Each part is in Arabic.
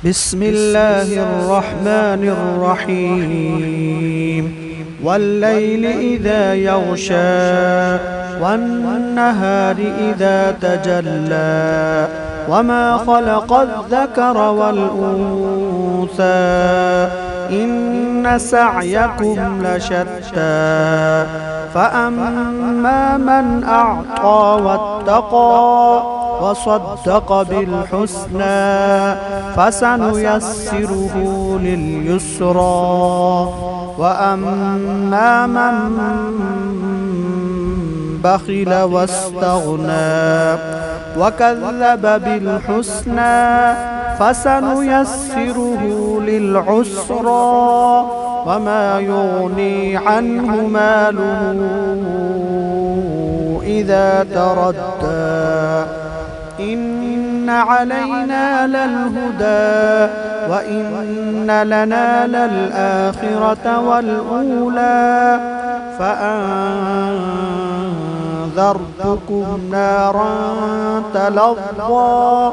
بسم الله الرحمن الرحيم والليل إذا يغشى والنهار إذا تجلى وما خلق الذكر والأنثى إن سعيكم لشتى فأما من أعطى واتقى وصدق بالحسنى فسنيسره لليسرى وأما من بخل واستغنى وكذب بالحسنى فسنيسره للعسرى وما يغني عنه ماله إذا تردى إن علينا للهدى وإن لنا للآخرة والأولى فأنذرتكم نارا تلظى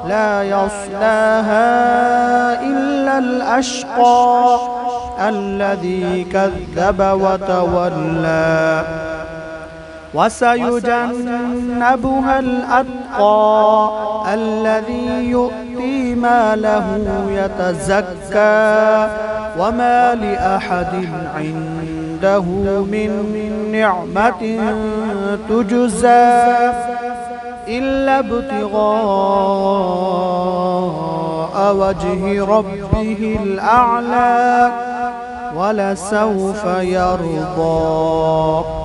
لا يصلاها إلا الأشقى الذي كذب وتولى وسيجنبها الأتقى الذي يؤتي ماله يتزكى وما لأحد عنده من نعمة تجزى إلا ابتغاء وجه ربه الأعلى ولسوف يرضى.